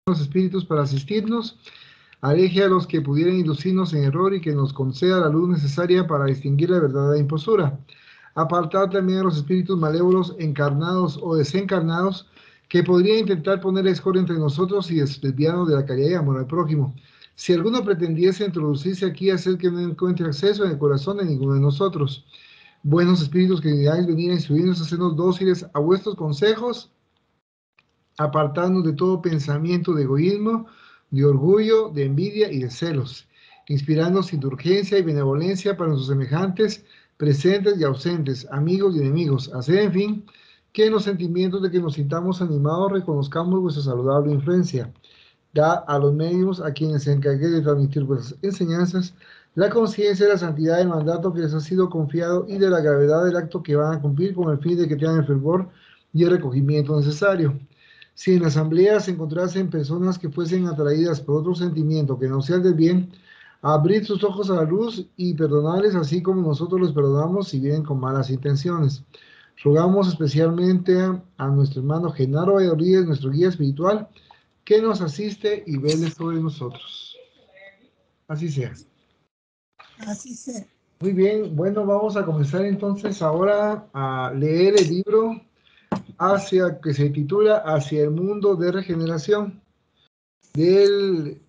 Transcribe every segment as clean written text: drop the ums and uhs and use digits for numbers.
los espíritus para asistirnos, aleje a los que pudieran inducirnos en error y que nos conceda la luz necesaria para distinguir la verdad de la impostura. Apartar también a los espíritus malévolos encarnados o desencarnados que podrían intentar poner escoria entre nosotros y desviarnos de la caridad y amor al prójimo. Si alguno pretendiese introducirse aquí, hacer que no encuentre acceso en el corazón de ninguno de nosotros. Buenos espíritus que queráis venir a instruirnos, hacernos dóciles a vuestros consejos, apartarnos de todo pensamiento de egoísmo, de orgullo, de envidia y de celos, inspirarnos indulgencia y benevolencia para nuestros semejantes, presentes y ausentes, amigos y enemigos, hacer, en fin, que en los sentimientos de que nos sintamos animados reconozcamos vuestra saludable influencia. Da a los médiums a quienes se encargue de transmitir vuestras enseñanzas la conciencia de la santidad del mandato que les ha sido confiado y de la gravedad del acto que van a cumplir con el fin de que tengan el fervor y el recogimiento necesario. Si en la asamblea se encontrasen personas que fuesen atraídas por otro sentimiento que no sea el del bien, abrid sus ojos a la luz y perdonarles así como nosotros los perdonamos si vienen con malas intenciones. Rogamos especialmente a nuestro hermano Genaro Rodríguez, nuestro guía espiritual, que nos asiste y vele sobre nosotros. Así sea. Así sea. Muy bien, bueno, vamos a comenzar entonces ahora a leer el libro que se titula Hacia el mundo de regeneración, del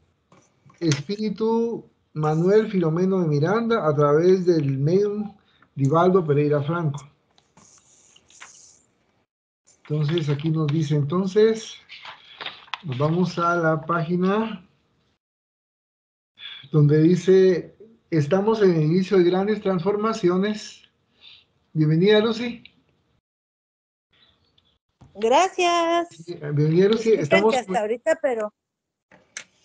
espíritu Manuel Filomeno de Miranda a través del medium Divaldo Pereira Franco. Entonces aquí nos dice entonces, nos vamos a la página donde dice, estamos en el inicio de grandes transformaciones. Bienvenida, Lucy. Gracias. Bienvenida, Lucy. Disculpen Estamos que hasta ahorita, pero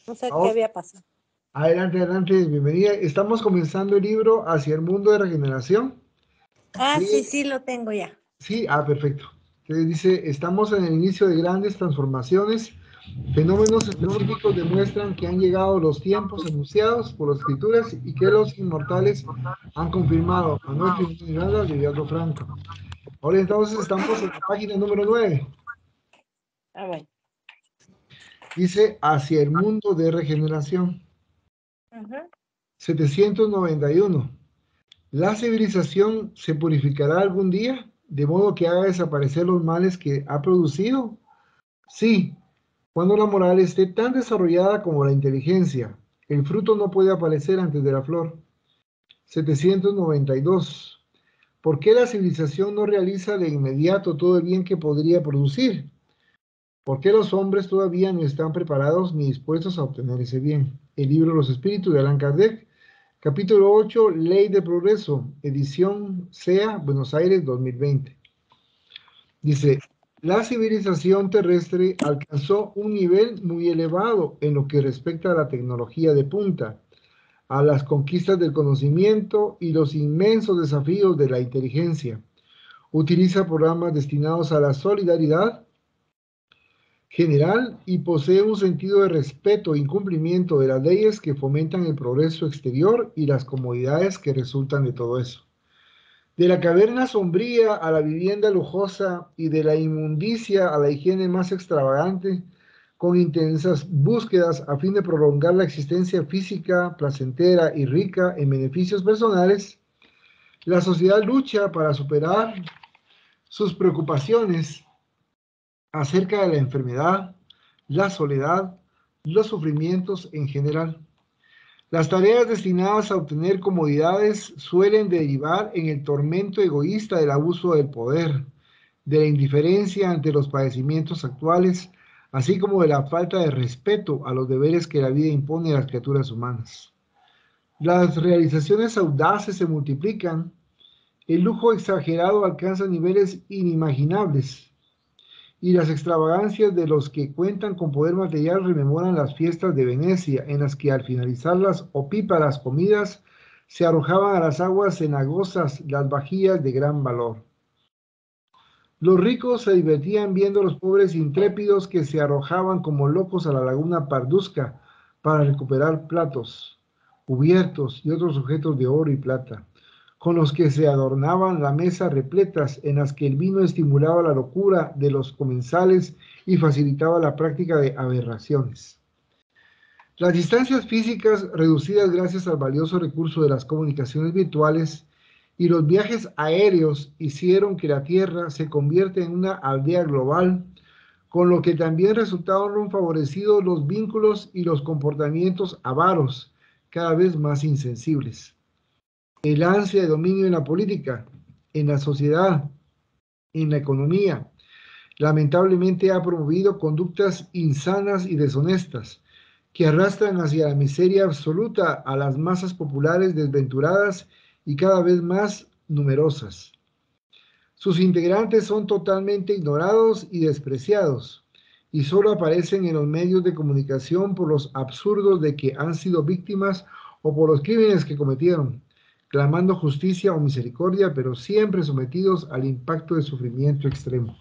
no sé qué había pasado. Adelante, adelante, bienvenida. Estamos comenzando el libro Hacia el mundo de regeneración. Sí, lo tengo ya. Sí, perfecto. Entonces dice, estamos en el inicio de grandes transformaciones. Fenómenos específicos demuestran que han llegado los tiempos anunciados por las escrituras y que los inmortales han confirmado. Manuel Filomeno de Miranda, de Divaldo Franco. Ahora entonces estamos en la página número 9. Bueno. Dice, hacia el mundo de regeneración. 791. ¿La civilización se purificará algún día, de modo que haga desaparecer los males que ha producido? Sí, cuando la moral esté tan desarrollada como la inteligencia. El fruto no puede aparecer antes de la flor. 792. ¿Por qué la civilización no realiza de inmediato todo el bien que podría producir? ¿Por qué los hombres todavía no están preparados ni dispuestos a obtener ese bien? El libro Los Espíritus de Allan Kardec, capítulo 8, Ley de Progreso, edición SEA, Buenos Aires, 2020. Dice, la civilización terrestre alcanzó un nivel muy elevado en lo que respecta a la tecnología de punta, a las conquistas del conocimiento y los inmensos desafíos de la inteligencia. Utiliza programas destinados a la solidaridad general y posee un sentido de respeto e incumplimiento de las leyes que fomentan el progreso exterior y las comodidades que resultan de todo eso. De la caverna sombría a la vivienda lujosa y de la inmundicia a la higiene más extravagante, con intensas búsquedas a fin de prolongar la existencia física, placentera y rica en beneficios personales, la sociedad lucha para superar sus preocupaciones acerca de la enfermedad, la soledad, los sufrimientos en general. Las tareas destinadas a obtener comodidades suelen derivar en el tormento egoísta del abuso del poder, de la indiferencia ante los padecimientos actuales, así como de la falta de respeto a los deberes que la vida impone a las criaturas humanas. Las realizaciones audaces se multiplican, el lujo exagerado alcanza niveles inimaginables, y las extravagancias de los que cuentan con poder material rememoran las fiestas de Venecia, en las que al finalizar las opíparas comidas se arrojaban a las aguas cenagosas las vajillas de gran valor. Los ricos se divertían viendo a los pobres intrépidos que se arrojaban como locos a la laguna Pardusca para recuperar platos, cubiertos y otros objetos de oro y plata. con los que se adornaban la mesa repletas, en las que el vino estimulaba la locura de los comensales y facilitaba la práctica de aberraciones. Las distancias físicas reducidas gracias al valioso recurso de las comunicaciones virtuales y los viajes aéreos hicieron que la Tierra se convierta en una aldea global, con lo que también resultaron favorecidos los vínculos y los comportamientos avaros, cada vez más insensibles. El ansia de dominio en la política, en la sociedad, en la economía, lamentablemente ha promovido conductas insanas y deshonestas que arrastran hacia la miseria absoluta a las masas populares desventuradas y cada vez más numerosas. Sus integrantes son totalmente ignorados y despreciados, y solo aparecen en los medios de comunicación por los absurdos de que han sido víctimas o por los crímenes que cometieron, clamando justicia o misericordia, pero siempre sometidos al impacto de sufrimiento extremo.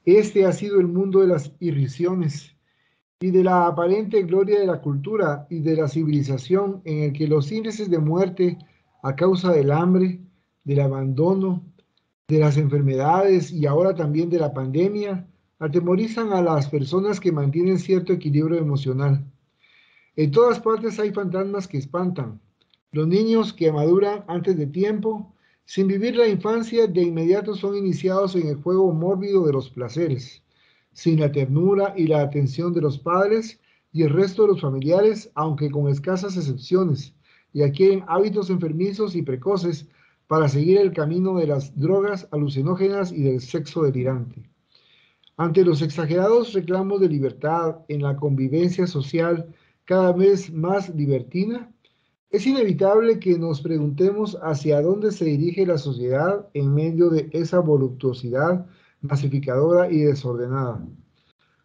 Este ha sido el mundo de las irrisiones y de la aparente gloria de la cultura y de la civilización, en el que los índices de muerte a causa del hambre, del abandono, de las enfermedades y ahora también de la pandemia, atemorizan a las personas que mantienen cierto equilibrio emocional. En todas partes hay fantasmas que espantan. Los niños que maduran antes de tiempo, sin vivir la infancia, de inmediato son iniciados en el juego mórbido de los placeres, sin la ternura y la atención de los padres y el resto de los familiares, aunque con escasas excepciones, y adquieren hábitos enfermizos y precoces para seguir el camino de las drogas alucinógenas y del sexo delirante. Ante los exagerados reclamos de libertad en la convivencia social cada vez más libertina, es inevitable que nos preguntemos hacia dónde se dirige la sociedad en medio de esa voluptuosidad masificadora y desordenada.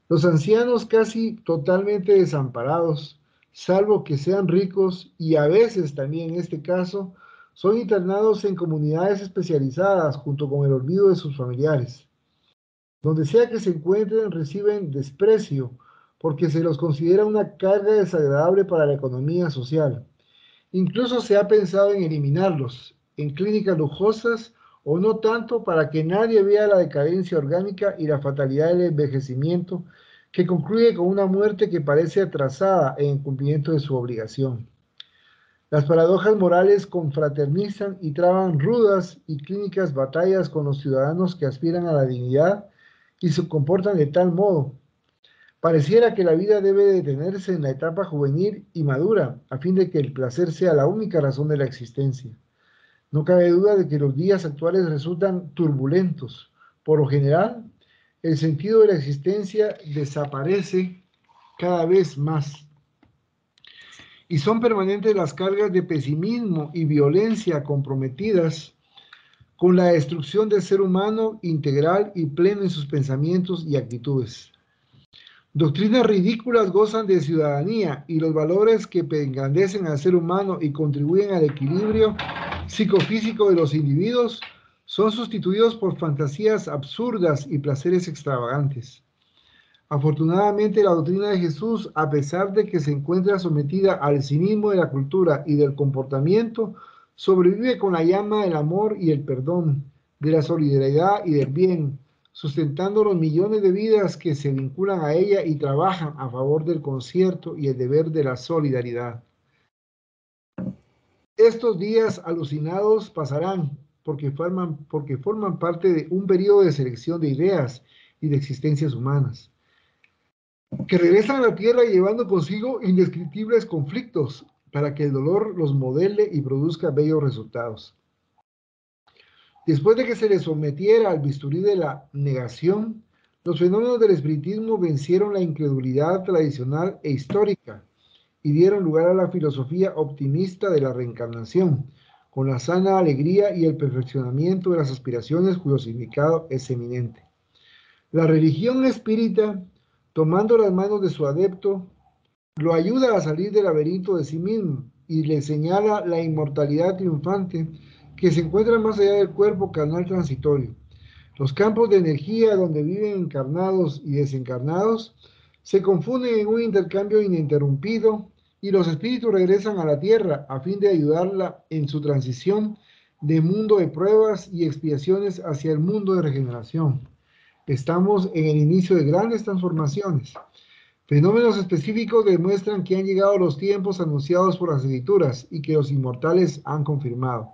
Los ancianos casi totalmente desamparados, salvo que sean ricos y a veces también en este caso, son internados en comunidades especializadas junto con el olvido de sus familiares. Donde sea que se encuentren, reciben desprecio porque se los considera una carga desagradable para la economía social. Incluso se ha pensado en eliminarlos en clínicas lujosas o no tanto para que nadie vea la decadencia orgánica y la fatalidad del envejecimiento que concluye con una muerte que parece atrasada en el cumplimiento de su obligación. Las paradojas morales confraternizan y traban rudas y clínicas batallas con los ciudadanos que aspiran a la dignidad y se comportan de tal modo. Pareciera que la vida debe detenerse en la etapa juvenil y madura, a fin de que el placer sea la única razón de la existencia. No cabe duda de que los días actuales resultan turbulentos. Por lo general, el sentido de la existencia desaparece cada vez más. Y son permanentes las cargas de pesimismo y violencia comprometidas con la destrucción del ser humano integral y pleno en sus pensamientos y actitudes. Doctrinas ridículas gozan de ciudadanía y los valores que engrandecen al ser humano y contribuyen al equilibrio psicofísico de los individuos son sustituidos por fantasías absurdas y placeres extravagantes. Afortunadamente, la doctrina de Jesús, a pesar de que se encuentra sometida al cinismo de la cultura y del comportamiento, sobrevive con la llama del amor y el perdón, de la solidaridad y del bien, sustentando los millones de vidas que se vinculan a ella y trabajan a favor del concierto y el deber de la solidaridad. Estos días alucinados pasarán porque forman parte de un periodo de selección de ideas y de existencias humanas, que regresan a la tierra llevando consigo indescriptibles conflictos para que el dolor los modele y produzca bellos resultados. Después de que se les sometiera al bisturí de la negación, los fenómenos del espiritismo vencieron la incredulidad tradicional e histórica y dieron lugar a la filosofía optimista de la reencarnación, con la sana alegría y el perfeccionamiento de las aspiraciones cuyo significado es eminente. La religión espírita, tomando las manos de su adepto, lo ayuda a salir del laberinto de sí mismo y le señala la inmortalidad triunfante que se encuentra más allá del cuerpo carnal transitorio. Los campos de energía donde viven encarnados y desencarnados se confunden en un intercambio ininterrumpido y los espíritus regresan a la tierra a fin de ayudarla en su transición de mundo de pruebas y expiaciones hacia el mundo de regeneración. Estamos en el inicio de grandes transformaciones. Fenómenos específicos demuestran que han llegado los tiempos anunciados por las escrituras y que los inmortales han confirmado.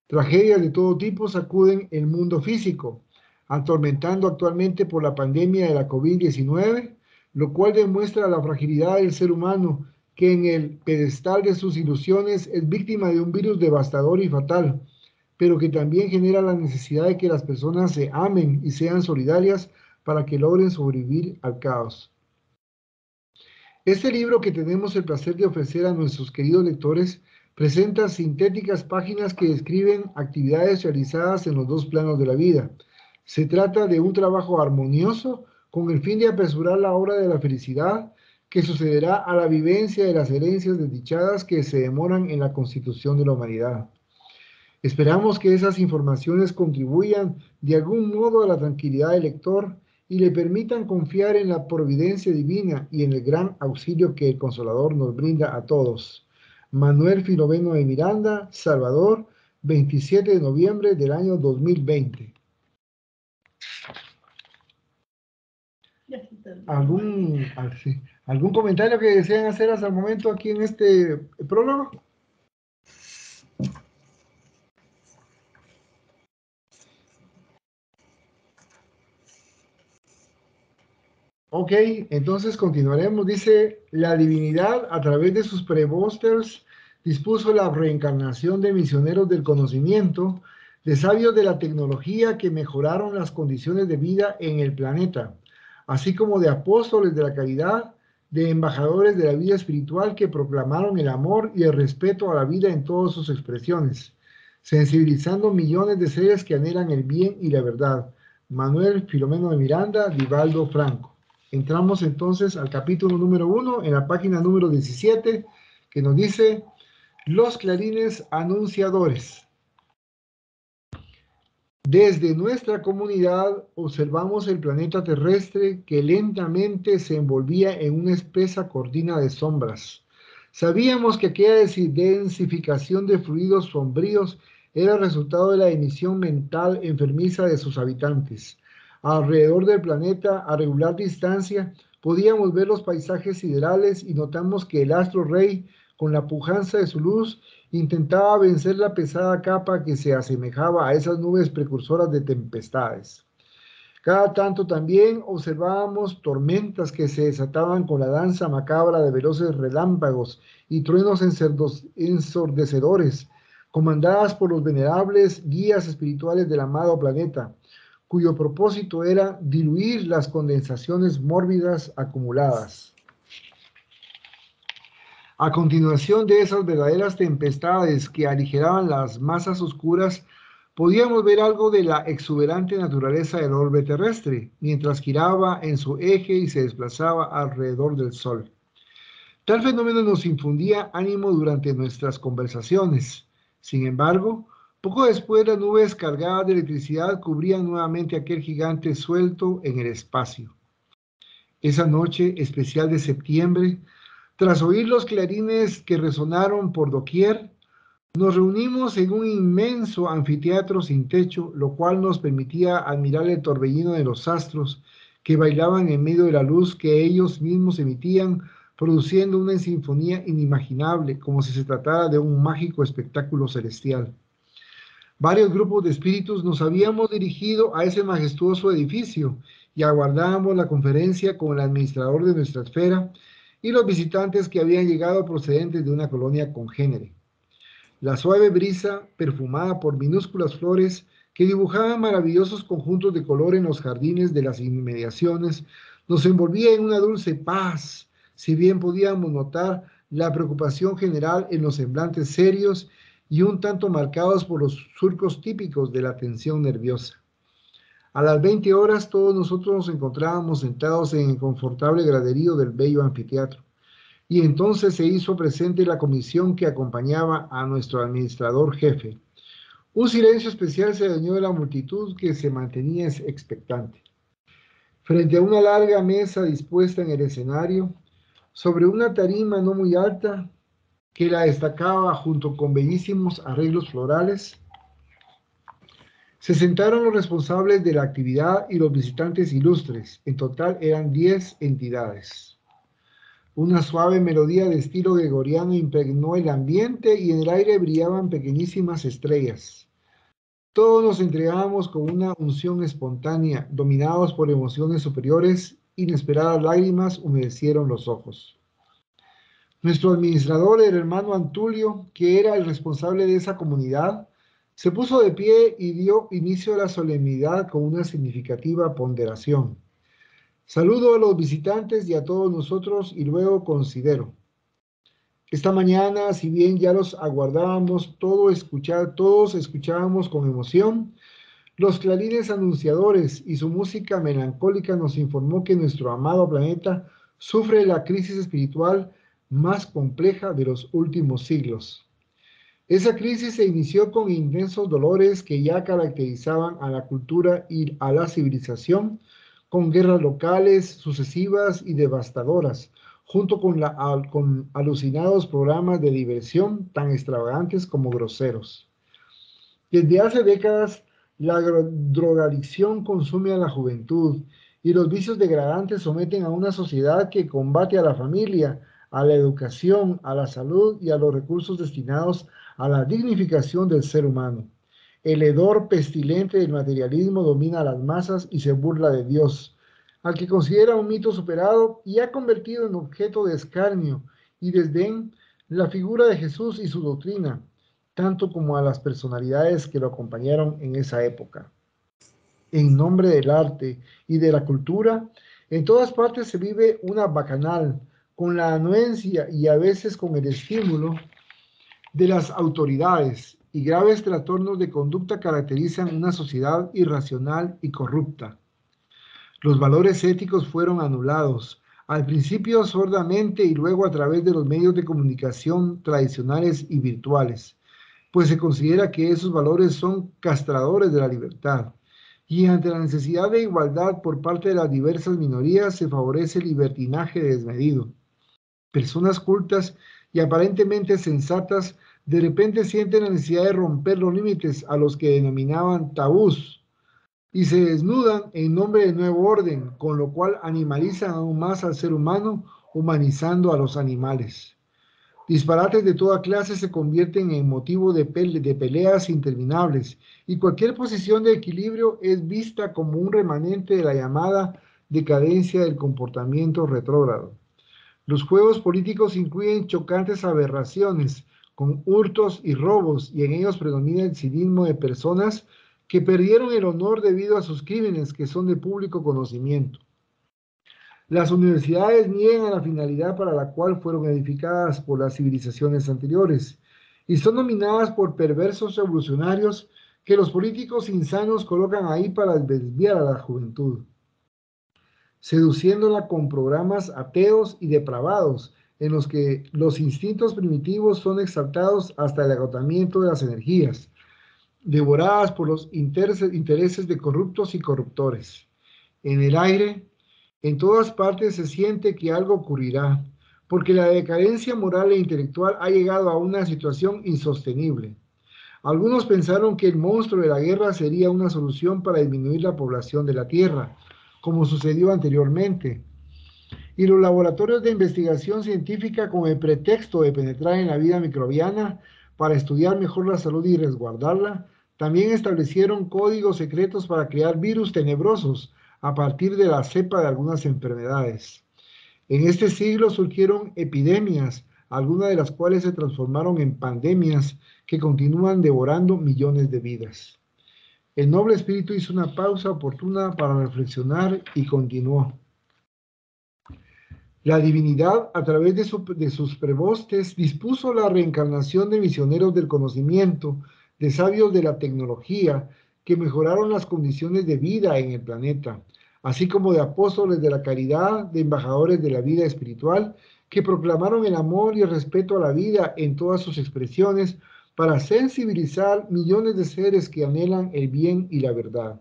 Tragedias de todo tipo sacuden el mundo físico, atormentando actualmente por la pandemia de la COVID-19, lo cual demuestra la fragilidad del ser humano, que en el pedestal de sus ilusiones es víctima de un virus devastador y fatal, pero que también genera la necesidad de que las personas se amen y sean solidarias para que logren sobrevivir al caos. Este libro que tenemos el placer de ofrecer a nuestros queridos lectores presenta sintéticas páginas que describen actividades realizadas en los dos planos de la vida. Se trata de un trabajo armonioso con el fin de apresurar la hora de la felicidad que sucederá a la vivencia de las herencias desdichadas que se demoran en la constitución de la humanidad. Esperamos que esas informaciones contribuyan de algún modo a la tranquilidad del lector y le permitan confiar en la providencia divina y en el gran auxilio que el Consolador nos brinda a todos. Manuel Filomeno de Miranda, Salvador, 27 de noviembre del año 2020. ¿Algún comentario que desean hacer hasta el momento aquí en este prólogo? Ok, entonces continuaremos. Dice, la divinidad a través de sus prebosters dispuso la reencarnación de misioneros del conocimiento, de sabios de la tecnología que mejoraron las condiciones de vida en el planeta, así como de apóstoles de la caridad, de embajadores de la vida espiritual que proclamaron el amor y el respeto a la vida en todas sus expresiones, sensibilizando millones de seres que anhelan el bien y la verdad. Manuel Filomeno de Miranda, Vivaldo Franco. Entramos entonces al capítulo número 1, en la página número 17, que nos dice, los clarines anunciadores. Desde nuestra comunidad observamos el planeta terrestre que lentamente se envolvía en una espesa cortina de sombras. Sabíamos que aquella densificación de fluidos sombríos era resultado de la emisión mental enfermiza de sus habitantes. Alrededor del planeta, a regular distancia, podíamos ver los paisajes siderales y notamos que el astro rey, con la pujanza de su luz, intentaba vencer la pesada capa que se asemejaba a esas nubes precursoras de tempestades. Cada tanto también observábamos tormentas que se desataban con la danza macabra de veloces relámpagos y truenos ensordecedores, comandadas por los venerables guías espirituales del amado planeta, cuyo propósito era diluir las condensaciones mórbidas acumuladas. A continuación de esas verdaderas tempestades que aligeraban las masas oscuras, podíamos ver algo de la exuberante naturaleza del orbe terrestre, mientras giraba en su eje y se desplazaba alrededor del Sol. Tal fenómeno nos infundía ánimo durante nuestras conversaciones. Sin embargo, poco después las nubes cargadas de electricidad cubrían nuevamente aquel gigante suelto en el espacio. Esa noche especial de septiembre, tras oír los clarines que resonaron por doquier, nos reunimos en un inmenso anfiteatro sin techo, lo cual nos permitía admirar el torbellino de los astros que bailaban en medio de la luz que ellos mismos emitían, produciendo una sinfonía inimaginable, como si se tratara de un mágico espectáculo celestial. Varios grupos de espíritus nos habíamos dirigido a ese majestuoso edificio y aguardábamos la conferencia con el administrador de nuestra esfera y los visitantes que habían llegado procedentes de una colonia congénere. La suave brisa, perfumada por minúsculas flores que dibujaban maravillosos conjuntos de color en los jardines de las inmediaciones, nos envolvía en una dulce paz, si bien podíamos notar la preocupación general en los semblantes serios y un tanto marcados por los surcos típicos de la tensión nerviosa. A las 20 horas todos nosotros nos encontrábamos sentados en el confortable graderío del bello anfiteatro. Y entonces se hizo presente la comisión que acompañaba a nuestro administrador jefe. Un silencio especial se adueñó de la multitud que se mantenía expectante. Frente a una larga mesa dispuesta en el escenario, sobre una tarima no muy alta que la destacaba junto con bellísimos arreglos florales, se sentaron los responsables de la actividad y los visitantes ilustres. En total eran 10 entidades. Una suave melodía de estilo gregoriano impregnó el ambiente y en el aire brillaban pequeñísimas estrellas. Todos nos entregábamos con una unción espontánea, dominados por emociones superiores. Inesperadas lágrimas humedecieron los ojos. Nuestro administrador, el hermano Antulio, que era el responsable de esa comunidad, se puso de pie y dio inicio a la solemnidad con una significativa ponderación. Saludo a los visitantes y a todos nosotros y luego considero. Esta mañana, si bien ya los aguardábamos, todos escuchábamos con emoción los clarines anunciadores y su música melancólica nos informó que nuestro amado planeta sufre la crisis espiritual más compleja de los últimos siglos. Esa crisis se inició con intensos dolores que ya caracterizaban a la cultura y a la civilización, con guerras locales sucesivas y devastadoras, junto con alucinados programas de diversión tan extravagantes como groseros. Desde hace décadas, la drogadicción consume a la juventud y los vicios degradantes someten a una sociedad que combate a la familia, a la educación, a la salud y a los recursos destinados a la dignificación del ser humano. El hedor pestilente del materialismo domina a las masas y se burla de Dios, al que considera un mito superado y ha convertido en objeto de escarnio y desdén la figura de Jesús y su doctrina, tanto como a las personalidades que lo acompañaron en esa época. En nombre del arte y de la cultura, en todas partes se vive una bacanal, con la anuencia y a veces con el estímulo de las autoridades, y graves trastornos de conducta caracterizan una sociedad irracional y corrupta. Los valores éticos fueron anulados, al principio sordamente y luego a través de los medios de comunicación tradicionales y virtuales, pues se considera que esos valores son castradores de la libertad. Y ante la necesidad de igualdad por parte de las diversas minorías se favorece el libertinaje desmedido. Personas cultas y aparentemente sensatas de repente sienten la necesidad de romper los límites a los que denominaban tabús y se desnudan en nombre del nuevo orden, con lo cual animalizan aún más al ser humano, humanizando a los animales. Disparates de toda clase se convierten en motivo de peleas interminables y cualquier posición de equilibrio es vista como un remanente de la llamada decadencia del comportamiento retrógrado. Los juegos políticos incluyen chocantes aberraciones con hurtos y robos y en ellos predomina el cinismo de personas que perdieron el honor debido a sus crímenes que son de público conocimiento. Las universidades niegan a la finalidad para la cual fueron edificadas por las civilizaciones anteriores y son dominadas por perversos revolucionarios que los políticos insanos colocan ahí para desviar a la juventud, seduciéndola con programas ateos y depravados en los que los instintos primitivos son exaltados hasta el agotamiento de las energías, devoradas por los intereses de corruptos y corruptores. En el aire, en todas partes se siente que algo ocurrirá, porque la decadencia moral e intelectual ha llegado a una situación insostenible. Algunos pensaron que el monstruo de la guerra sería una solución para disminuir la población de la Tierra, como sucedió anteriormente. Y los laboratorios de investigación científica, con el pretexto de penetrar en la vida microbiana para estudiar mejor la salud y resguardarla, también establecieron códigos secretos para crear virus tenebrosos a partir de la cepa de algunas enfermedades. En este siglo surgieron epidemias, algunas de las cuales se transformaron en pandemias que continúan devorando millones de vidas. El noble espíritu hizo una pausa oportuna para reflexionar y continuó. La divinidad, a través de sus prebostes, dispuso la reencarnación de misioneros del conocimiento, de sabios de la tecnología, que mejoraron las condiciones de vida en el planeta, así como de apóstoles de la caridad, de embajadores de la vida espiritual, que proclamaron el amor y el respeto a la vida en todas sus expresiones para sensibilizar millones de seres que anhelan el bien y la verdad.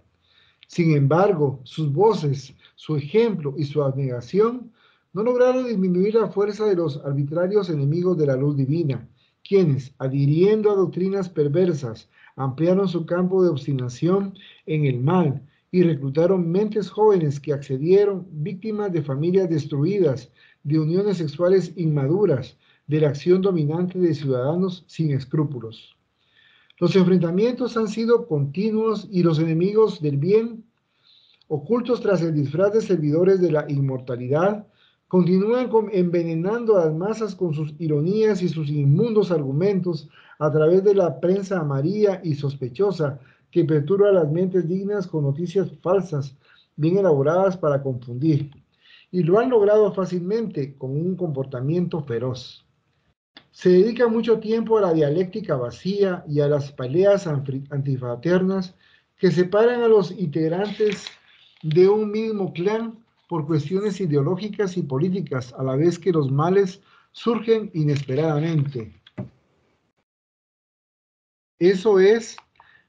Sin embargo, sus voces, su ejemplo y su abnegación no lograron disminuir la fuerza de los arbitrarios enemigos de la luz divina, quienes, adhiriendo a doctrinas perversas, ampliaron su campo de obstinación en el mal y reclutaron mentes jóvenes que accedieron, víctimas de familias destruidas, de uniones sexuales inmaduras, de la acción dominante de ciudadanos sin escrúpulos. Los enfrentamientos han sido continuos y los enemigos del bien, ocultos tras el disfraz de servidores de la inmortalidad, continúan envenenando a las masas con sus ironías y sus inmundos argumentos a través de la prensa amarilla y sospechosa que perturba las mentes dignas con noticias falsas, bien elaboradas para confundir. Y lo han logrado fácilmente con un comportamiento feroz. Se dedica mucho tiempo a la dialéctica vacía y a las peleas antifraternas que separan a los integrantes de un mismo clan por cuestiones ideológicas y políticas, a la vez que los males surgen inesperadamente. Eso es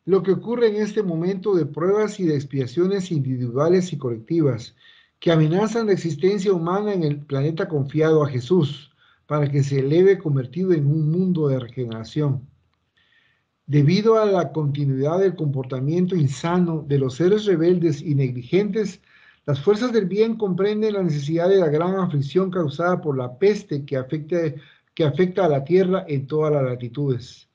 lo que ocurre en este momento de pruebas y de expiaciones individuales y colectivas que amenazan la existencia humana en el planeta confiado a Jesús, para que se eleve convertido en un mundo de regeneración. Debido a la continuidad del comportamiento insano de los seres rebeldes y negligentes, las fuerzas del bien comprenden la necesidad de la gran aflicción causada por la peste que afecta a la tierra en todas las latitudes.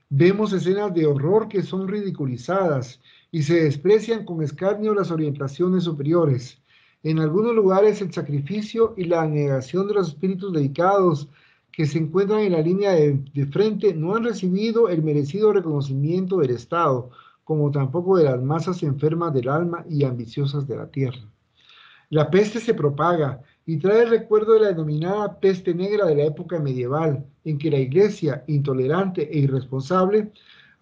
Vemos escenas de horror que son ridiculizadas y se desprecian con escarnio las orientaciones superiores. En algunos lugares el sacrificio y la negación de los espíritus dedicados que se encuentran en la línea de frente no han recibido el merecido reconocimiento del Estado, como tampoco de las masas enfermas del alma y ambiciosas de la tierra. La peste se propaga y trae el recuerdo de la denominada peste negra de la época medieval, en que la Iglesia, intolerante e irresponsable,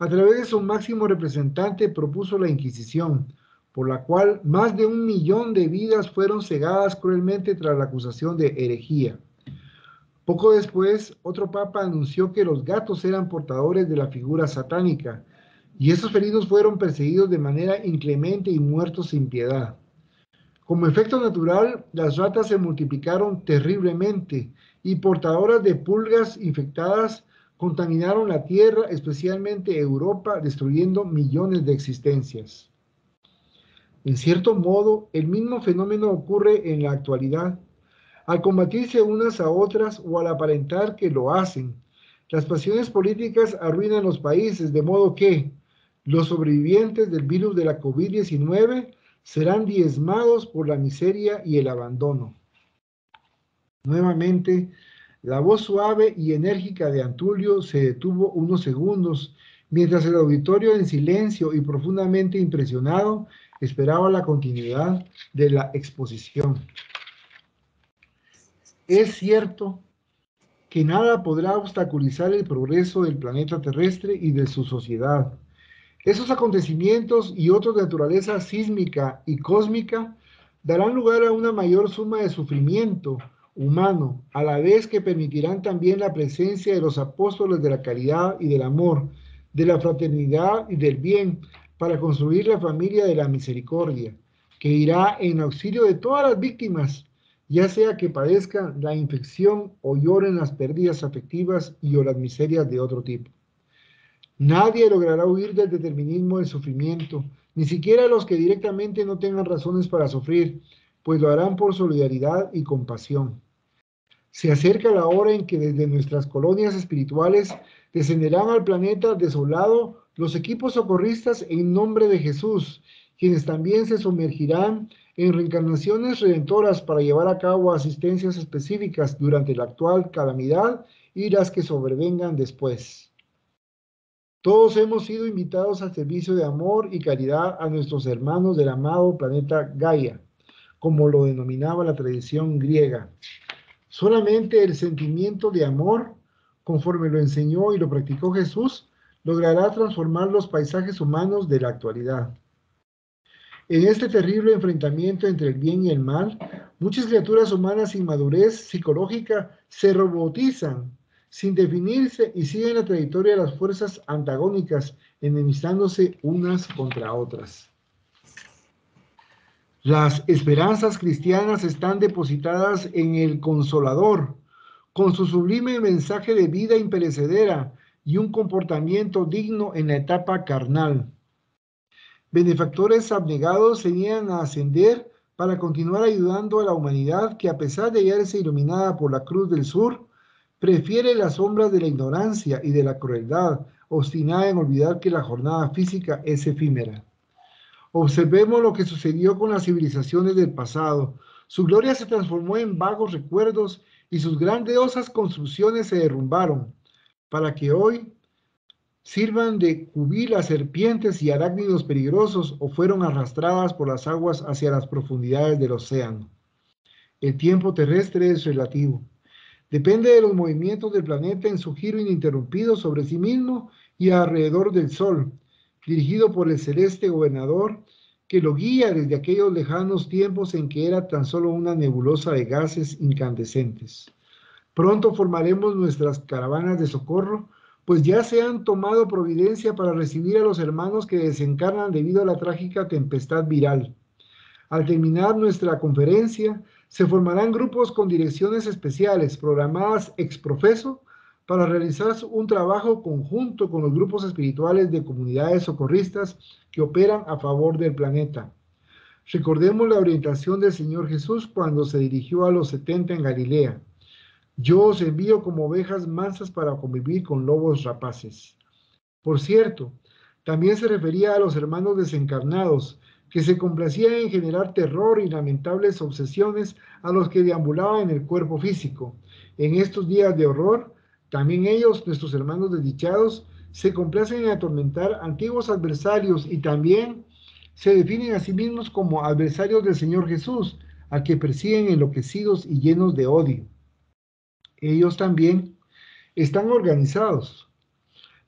a través de su máximo representante propuso la Inquisición, por la cual más de 1 millón de vidas fueron cegadas cruelmente tras la acusación de herejía. Poco después, otro papa anunció que los gatos eran portadores de la figura satánica, y esos felinos fueron perseguidos de manera inclemente y muertos sin piedad. Como efecto natural, las ratas se multiplicaron terriblemente y portadoras de pulgas infectadas contaminaron la tierra, especialmente Europa, destruyendo millones de existencias. En cierto modo, el mismo fenómeno ocurre en la actualidad. Al combatirse unas a otras o al aparentar que lo hacen, las pasiones políticas arruinan los países, de modo que los sobrevivientes del virus de la COVID-19 serán diezmados por la miseria y el abandono. Nuevamente, la voz suave y enérgica de Antulio se detuvo unos segundos, mientras el auditorio en silencio y profundamente impresionado esperaba la continuidad de la exposición. Es cierto que nada podrá obstaculizar el progreso del planeta terrestre y de su sociedad. Esos acontecimientos y otros de naturaleza sísmica y cósmica darán lugar a una mayor suma de sufrimiento humano, a la vez que permitirán también la presencia de los apóstoles de la caridad y del amor, de la fraternidad y del bien, para construir la familia de la misericordia, que irá en auxilio de todas las víctimas, ya sea que padezcan la infección o lloren las pérdidas afectivas y o las miserias de otro tipo. Nadie logrará huir del determinismo del sufrimiento, ni siquiera los que directamente no tengan razones para sufrir, pues lo harán por solidaridad y compasión. Se acerca la hora en que desde nuestras colonias espirituales descenderán al planeta desolado los equipos socorristas en nombre de Jesús, quienes también se sumergirán en reencarnaciones redentoras para llevar a cabo asistencias específicas durante la actual calamidad y las que sobrevengan después. Todos hemos sido invitados al servicio de amor y caridad a nuestros hermanos del amado planeta Gaia, como lo denominaba la tradición griega. Solamente el sentimiento de amor, conforme lo enseñó y lo practicó Jesús, logrará transformar los paisajes humanos de la actualidad. En este terrible enfrentamiento entre el bien y el mal, muchas criaturas humanas sin madurez psicológica se robotizan, sin definirse y siguen la trayectoria de las fuerzas antagónicas, enemistándose unas contra otras. Las esperanzas cristianas están depositadas en el Consolador, con su sublime mensaje de vida imperecedera y un comportamiento digno en la etapa carnal. Benefactores abnegados se niegan a ascender para continuar ayudando a la humanidad que, a pesar de hallarse iluminada por la cruz del sur, prefiere las sombras de la ignorancia y de la crueldad, obstinada en olvidar que la jornada física es efímera. Observemos lo que sucedió con las civilizaciones del pasado. Su gloria se transformó en vagos recuerdos y sus grandiosas construcciones se derrumbaron, para que hoy sirvan de cubil a serpientes y arácnidos peligrosos o fueron arrastradas por las aguas hacia las profundidades del océano. El tiempo terrestre es relativo. Depende de los movimientos del planeta en su giro ininterrumpido sobre sí mismo y alrededor del Sol, dirigido por el celeste gobernador que lo guía desde aquellos lejanos tiempos en que era tan solo una nebulosa de gases incandescentes. Pronto formaremos nuestras caravanas de socorro, pues ya se han tomado providencia para recibir a los hermanos que desencarnan debido a la trágica tempestad viral. Al terminar nuestra conferencia, se formarán grupos con direcciones especiales programadas ex profeso para realizar un trabajo conjunto con los grupos espirituales de comunidades socorristas que operan a favor del planeta. Recordemos la orientación del Señor Jesús cuando se dirigió a los 70 en Galilea. Yo os envío como ovejas mansas para convivir con lobos rapaces. Por cierto, también se refería a los hermanos desencarnados, que se complacían en generar terror y lamentables obsesiones a los que deambulaban en el cuerpo físico. En estos días de horror, también ellos, nuestros hermanos desdichados, se complacen en atormentar antiguos adversarios y también se definen a sí mismos como adversarios del Señor Jesús, a que persiguen enloquecidos y llenos de odio. Ellos también están organizados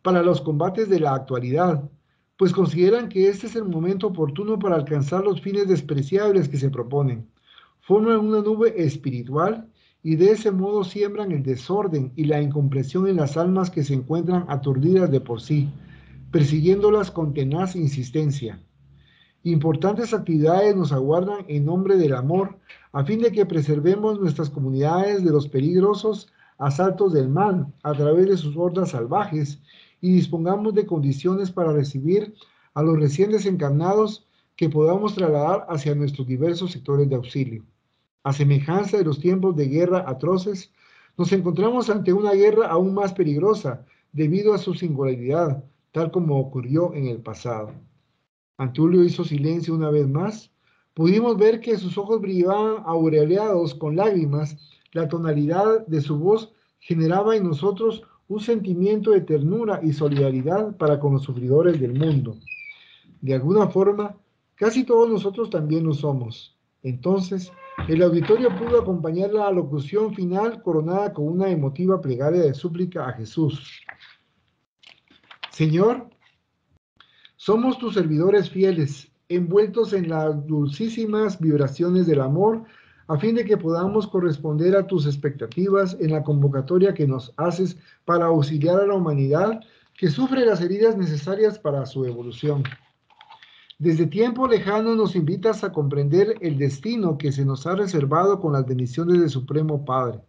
para los combates de la actualidad, pues consideran que este es el momento oportuno para alcanzar los fines despreciables que se proponen. Forman una nube espiritual y de ese modo siembran el desorden y la incomprensión en las almas que se encuentran aturdidas de por sí, persiguiéndolas con tenaz insistencia. Importantes actividades nos aguardan en nombre del amor, a fin de que preservemos nuestras comunidades de los peligrosos asaltos del mal a través de sus hordas salvajes y dispongamos de condiciones para recibir a los recién desencarnados que podamos trasladar hacia nuestros diversos sectores de auxilio. A semejanza de los tiempos de guerra atroces, nos encontramos ante una guerra aún más peligrosa debido a su singularidad, tal como ocurrió en el pasado. Antulio hizo silencio una vez más. Pudimos ver que sus ojos brillaban aureolados con lágrimas. La tonalidad de su voz generaba en nosotros un sentimiento de ternura y solidaridad para con los sufridores del mundo. De alguna forma, casi todos nosotros también lo somos. Entonces, el auditorio pudo acompañar la alocución final coronada con una emotiva plegaria de súplica a Jesús. Señor, somos tus servidores fieles, envueltos en las dulcísimas vibraciones del amor, a fin de que podamos corresponder a tus expectativas en la convocatoria que nos haces para auxiliar a la humanidad que sufre las heridas necesarias para su evolución. Desde tiempo lejano nos invitas a comprender el destino que se nos ha reservado con las bendiciones del Supremo Padre.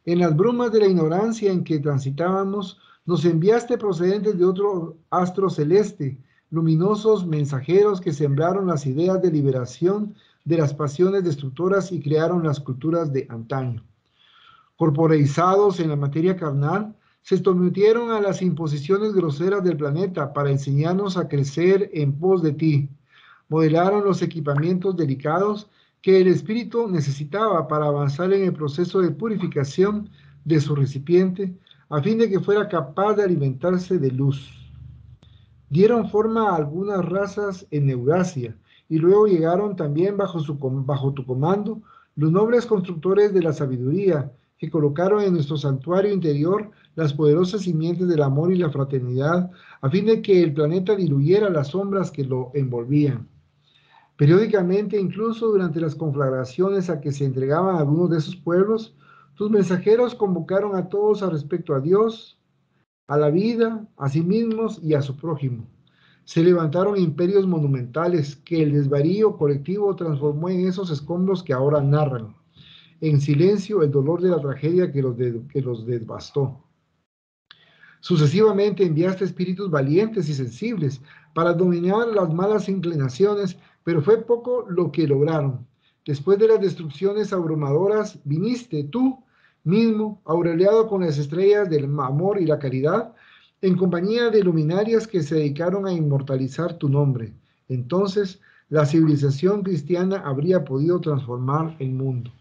En las brumas de la ignorancia en que transitábamos, nos enviaste procedentes de otro astro celeste, luminosos mensajeros que sembraron las ideas de liberación de las pasiones destructoras y crearon las culturas de antaño. Corporeizados en la materia carnal, se sometieron a las imposiciones groseras del planeta para enseñarnos a crecer en pos de ti. Modelaron los equipamientos delicados que el espíritu necesitaba para avanzar en el proceso de purificación de su recipiente, a fin de que fuera capaz de alimentarse de luz. Dieron forma a algunas razas en Eurasia, y luego llegaron también bajo tu comando los nobles constructores de la sabiduría, que colocaron en nuestro santuario interior las poderosas simientes del amor y la fraternidad, a fin de que el planeta diluyera las sombras que lo envolvían. Periódicamente, incluso durante las conflagraciones a que se entregaban algunos de esos pueblos, tus mensajeros convocaron a todos a respecto a Dios, a la vida, a sí mismos y a su prójimo. Se levantaron imperios monumentales que el desvarío colectivo transformó en esos escombros que ahora narran, en silencio, el dolor de la tragedia que los devastó. Sucesivamente enviaste espíritus valientes y sensibles para dominar las malas inclinaciones, pero fue poco lo que lograron. Después de las destrucciones abrumadoras, viniste tú mismo, aureolado con las estrellas del amor y la caridad, en compañía de luminarias que se dedicaron a inmortalizar tu nombre. Entonces, la civilización cristiana habría podido transformar el mundo.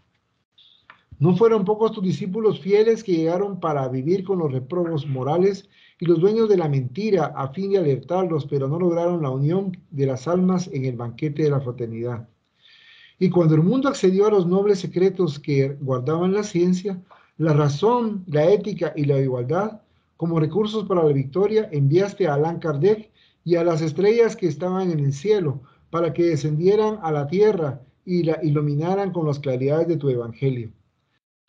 No fueron pocos tus discípulos fieles que llegaron para vivir con los reprobos morales y los dueños de la mentira a fin de alertarlos, pero no lograron la unión de las almas en el banquete de la fraternidad. Y cuando el mundo accedió a los nobles secretos que guardaban la ciencia, la razón, la ética y la igualdad, como recursos para la victoria, enviaste a Allan Kardec y a las estrellas que estaban en el cielo para que descendieran a la tierra y la iluminaran con las claridades de tu evangelio.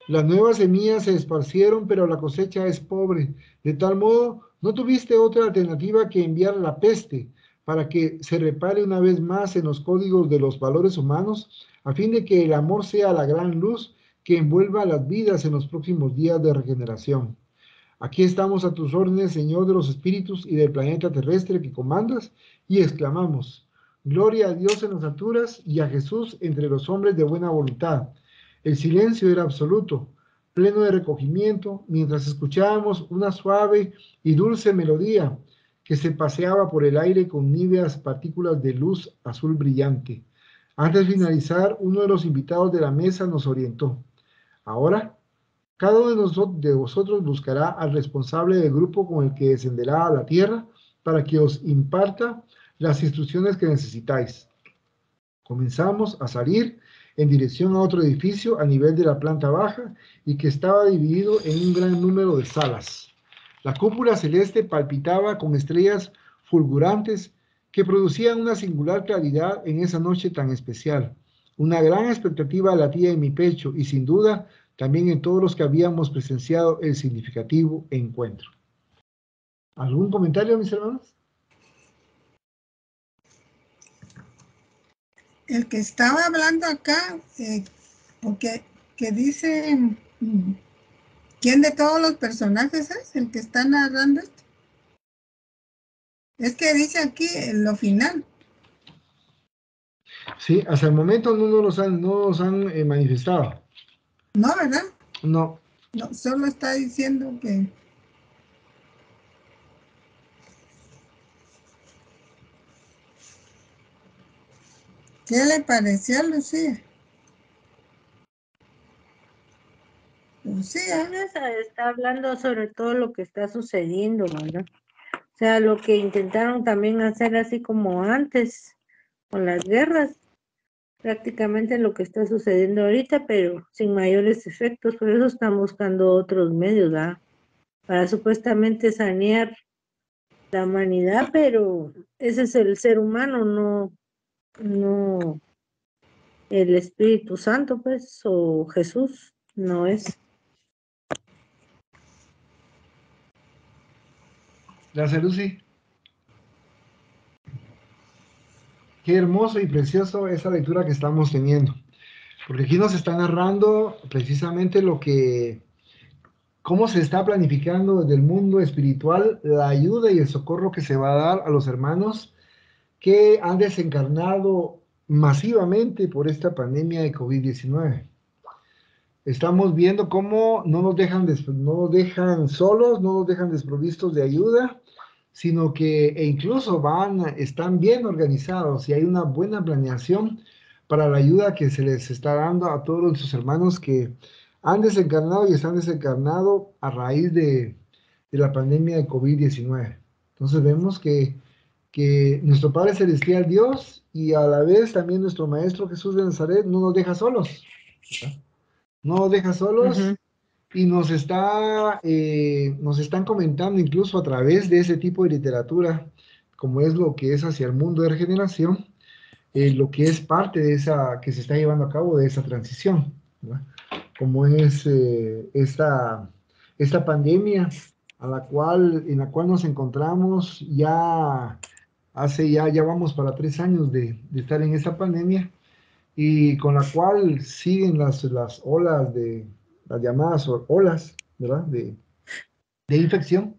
Las nuevas semillas se esparcieron, pero la cosecha es pobre. De tal modo, no tuviste otra alternativa que enviar la peste para que se repare una vez más en los códigos de los valores humanos, a fin de que el amor sea la gran luz que envuelva las vidas en los próximos días de regeneración. Aquí estamos a tus órdenes, Señor de los espíritus y del planeta terrestre que comandas, y exclamamos, gloria a Dios en las alturas y a Jesús entre los hombres de buena voluntad. El silencio era absoluto, pleno de recogimiento, mientras escuchábamos una suave y dulce melodía que se paseaba por el aire con níveas partículas de luz azul brillante. Antes de finalizar, uno de los invitados de la mesa nos orientó. Ahora, cada uno de vosotros buscará al responsable del grupo con el que descenderá a la tierra para que os imparta las instrucciones que necesitáis. Comenzamos a salir en dirección a otro edificio a nivel de la planta baja y que estaba dividido en un gran número de salas. La cúpula celeste palpitaba con estrellas fulgurantes que producían una singular claridad en esa noche tan especial. Una gran expectativa latía en mi pecho y sin duda también en todos los que habíamos presenciado el significativo encuentro. ¿Algún comentario, mis hermanos? El que estaba hablando acá, porque que dice, ¿quién de todos los personajes es el que está narrando esto? Es que dice aquí en lo final. Sí, hasta el momento no nos han manifestado. No, ¿verdad? No. No, solo está diciendo que... ¿Qué le pareció a Lucía? Lucía. Está hablando sobre todo lo que está sucediendo, ¿verdad? O sea, lo que intentaron también hacer así como antes con las guerras, prácticamente lo que está sucediendo ahorita, pero sin mayores efectos. Por eso están buscando otros medios, ¿verdad? Para supuestamente sanear la humanidad, pero ese es el ser humano, no el Espíritu Santo, pues, o Jesús, no es. Gracias, Lucy. Qué hermoso y precioso esa lectura que estamos teniendo, porque aquí nos está narrando precisamente cómo se está planificando desde el mundo espiritual la ayuda y el socorro que se va a dar a los hermanos que han desencarnado masivamente por esta pandemia de COVID-19. Estamos viendo cómo no nos dejan solos, no nos dejan desprovistos de ayuda, sino que incluso están bien organizados y hay una buena planeación para la ayuda que se les está dando a todos nuestros hermanos que han desencarnado y están desencarnado a raíz de la pandemia de COVID-19. Entonces vemos que nuestro Padre Celestial Dios y a la vez también nuestro Maestro Jesús de Nazaret no nos deja solos, ¿verdad? No nos deja solos y nos están comentando incluso a través de ese tipo de literatura, como es lo que es hacia el mundo de regeneración, lo que es parte de esa, que se está llevando a cabo de esa transición, ¿verdad? Como es esta pandemia en la cual nos encontramos ya hace ya vamos para 3 años de estar en esta pandemia y con la cual siguen las olas las llamadas olas, ¿verdad? De infección.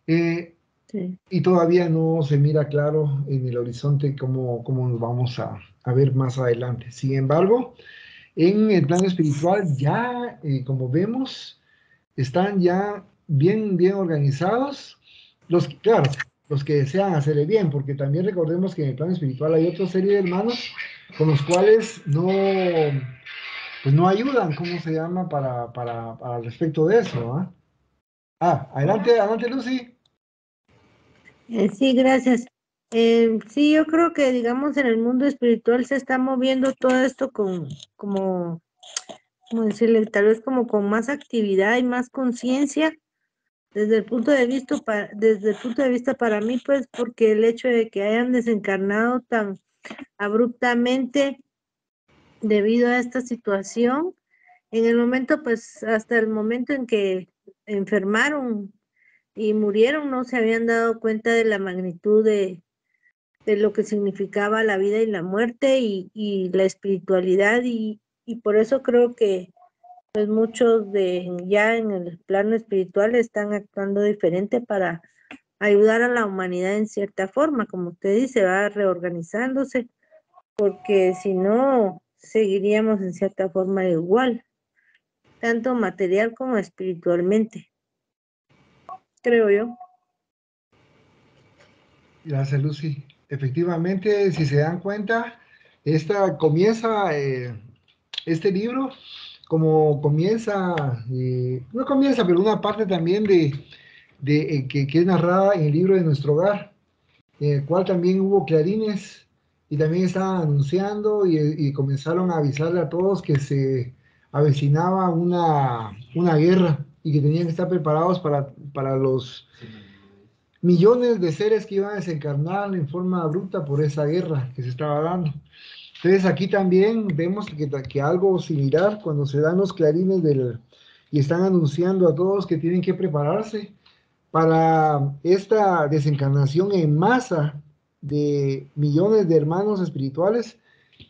Sí. Y todavía no se mira claro en el horizonte cómo nos vamos a ver más adelante. Sin embargo, en el plano espiritual ya, como vemos, están ya bien organizados. Claro, los que desean hacer el bien, porque también recordemos que en el plano espiritual hay otra serie de hermanos con los cuales pues no ayudan, ¿cómo se llama? Para respecto de eso, ¿ah? Adelante, Lucy. Sí, gracias. Sí, yo creo que, digamos, en el mundo espiritual se está moviendo todo esto como decirle, tal vez como con más actividad y más conciencia desde el punto de vista, desde el punto de vista para mí, pues, porque el hecho de que hayan desencarnado tan abruptamente debido a esta situación, en el momento, pues, hasta el momento en que enfermaron y murieron, no se habían dado cuenta de la magnitud de lo que significaba la vida y la muerte y la espiritualidad y por eso creo que pues muchos de ya en el plano espiritual están actuando diferente para ayudar a la humanidad en cierta forma, como usted dice, va reorganizándose, porque si no, seguiríamos en cierta forma igual, tanto material como espiritualmente, creo yo. Gracias, Lucy. Efectivamente, si se dan cuenta, este libro, como comienza, no comienza, pero una parte también que es narrada en el libro de Nuestro Hogar, en el cual también hubo clarines y también estaban anunciando y comenzaron a avisarle a todos que se avecinaba una guerra y que tenían que estar preparados para los millones de seres que iban a desencarnar en forma abrupta por esa guerra que se estaba dando. Entonces aquí también vemos que algo similar cuando se dan los clarines y están anunciando a todos que tienen que prepararse para esta desencarnación en masa de millones de hermanos espirituales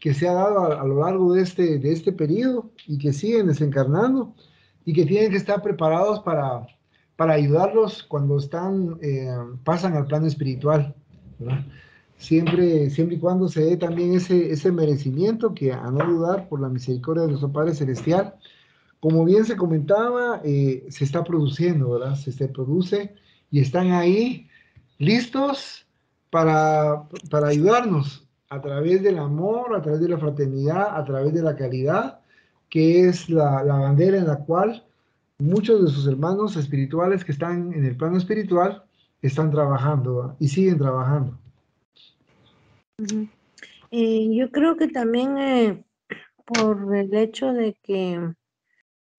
que se ha dado a lo largo de este periodo y que siguen desencarnando y que tienen que estar preparados para ayudarlos cuando pasan al plano espiritual, ¿verdad? Siempre y cuando se dé también ese merecimiento que a no dudar por la misericordia de nuestro Padre Celestial, como bien se comentaba, se está produciendo, ¿verdad? Se produce y están ahí listos para ayudarnos a través del amor, a través de la fraternidad, a través de la caridad, que es la bandera en la cual muchos de sus hermanos espirituales que están en el plano espiritual están trabajando, ¿verdad? Y siguen trabajando. Uh-huh. Yo creo que también por el hecho de que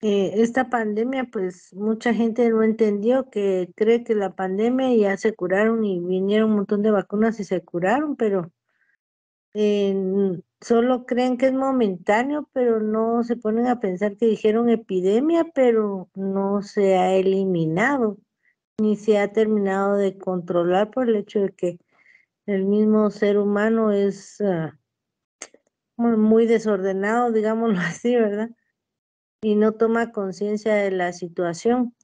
esta pandemia, pues mucha gente no entendió que cree que la pandemia ya se curaron y vinieron un montón de vacunas y se curaron, pero solo creen que es momentáneo, pero no se ponen a pensar que dijeron epidemia, pero no se ha eliminado ni se ha terminado de controlar por el hecho de que el mismo ser humano es muy desordenado, digámoslo así, ¿verdad? Y no toma conciencia de la situación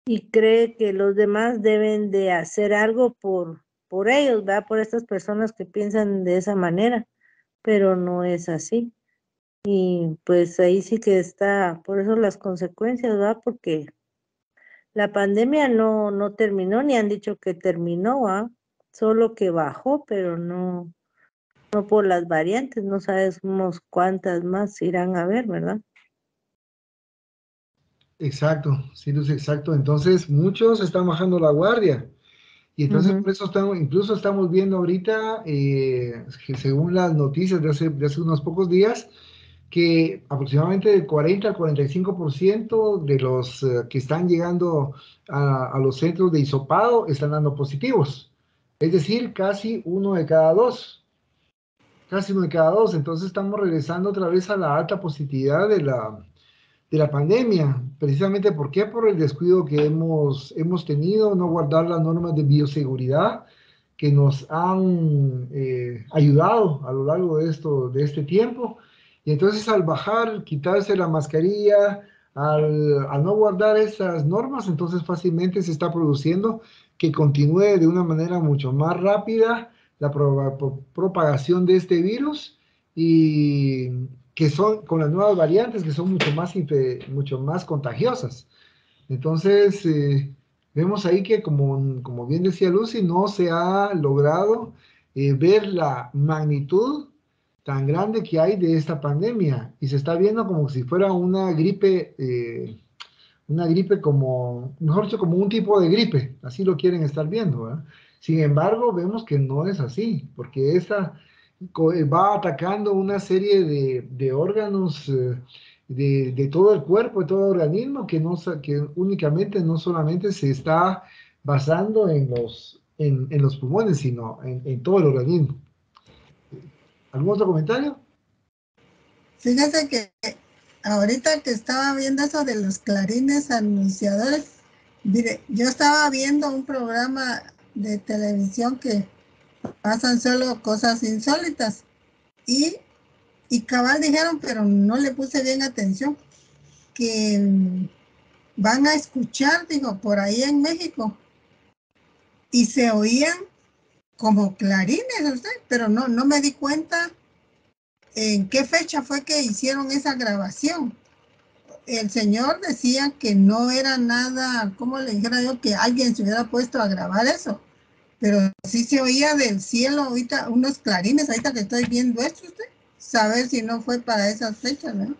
y cree que los demás deben de hacer algo por ellos, ¿verdad? Por estas personas que piensan de esa manera, pero no es así. Y pues ahí sí que está, por eso las consecuencias, ¿verdad? Porque la pandemia no terminó, ni han dicho que terminó, ¿verdad? Solo que bajó, pero no por las variantes, no sabemos cuántas más irán a haber, ¿verdad? Exacto, sí, Luz, exacto. Entonces, muchos están bajando la guardia. Y entonces Uh-huh. por eso incluso estamos viendo ahorita, que según las noticias de hace unos pocos días, que aproximadamente del 40 al 45% de los que están llegando a los centros de hisopado están dando positivos. Es decir, casi uno de cada dos. Entonces estamos regresando otra vez a la alta positividad de la pandemia. Precisamente, ¿por qué? Por el descuido que hemos tenido, no guardar las normas de bioseguridad que nos han ayudado a lo largo de este tiempo. Y entonces al bajar, quitarse la mascarilla, al no guardar esas normas, entonces fácilmente se está produciendo que continúe de una manera mucho más rápida la propagación de este virus y que son con las nuevas variantes que son mucho más contagiosas. Entonces, vemos ahí que, como bien decía Lucy, no se ha logrado ver la magnitud tan grande que hay de esta pandemia y se está viendo como si fuera una gripe como, mejor dicho, como un tipo de gripe, así lo quieren estar viendo, ¿verdad? Sin embargo, vemos que no es así, porque esta va atacando una serie de órganos de todo el cuerpo, de todo el organismo, que únicamente no solamente se está basando en los pulmones, sino en todo el organismo. ¿Algún otro comentario? Fíjate que ahorita que estaba viendo eso de los clarines anunciadores, mire, yo estaba viendo un programa de televisión que pasan solo cosas insólitas y cabal dijeron, pero no le puse bien atención, que van a escuchar, digo, por ahí en México, y se oían como clarines, usted, pero no me di cuenta en qué fecha fue que hicieron esa grabación. El señor decía que no era nada, ¿cómo le dijera yo? Que alguien se hubiera puesto a grabar eso, pero sí se oía del cielo ahorita unos clarines, ahorita que estoy viendo esto, usted, saber si no fue para esas fechas, ¿no?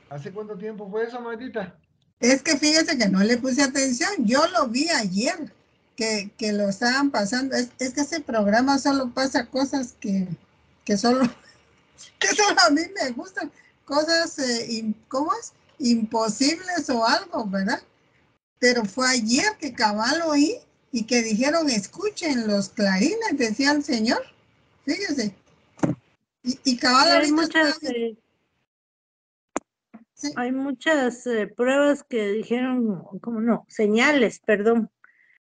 ¿Hace cuánto tiempo fue eso, Magdita? Es que fíjese que no le puse atención, yo lo vi ayer, que lo estaban pasando, es que ese programa solo pasa cosas que solo, que solo a mí me gustan, cosas, ¿cómo es? Imposibles o algo, ¿verdad? Pero fue ayer que cabal oí y que dijeron, escuchen los clarines, decía el señor, fíjese, y cabal Y ahorita estaba, sí, hay muchas pruebas que dijeron, ¿cómo no? Señales, perdón,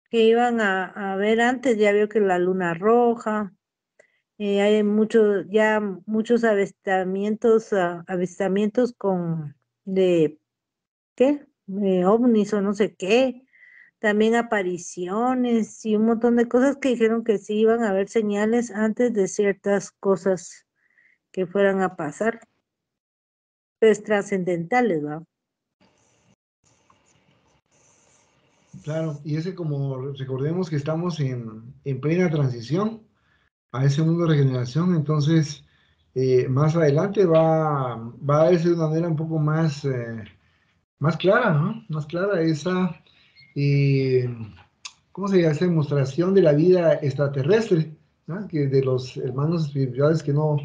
que iban a ver antes, ya vio que la luna roja, hay muchos avistamientos ¿qué? OVNIs o no sé qué, también apariciones y un montón de cosas que dijeron que sí iban a haber señales antes de ciertas cosas que fueran a pasar, pues trascendentales, ¿va? Claro, y ese como recordemos que estamos en plena transición a ese mundo de regeneración, entonces más adelante va a verse de una manera un poco más clara, ¿no? Más clara esa, eh, ¿cómo se llama? Esa demostración de la vida extraterrestre, ¿no? Que de los hermanos espirituales que no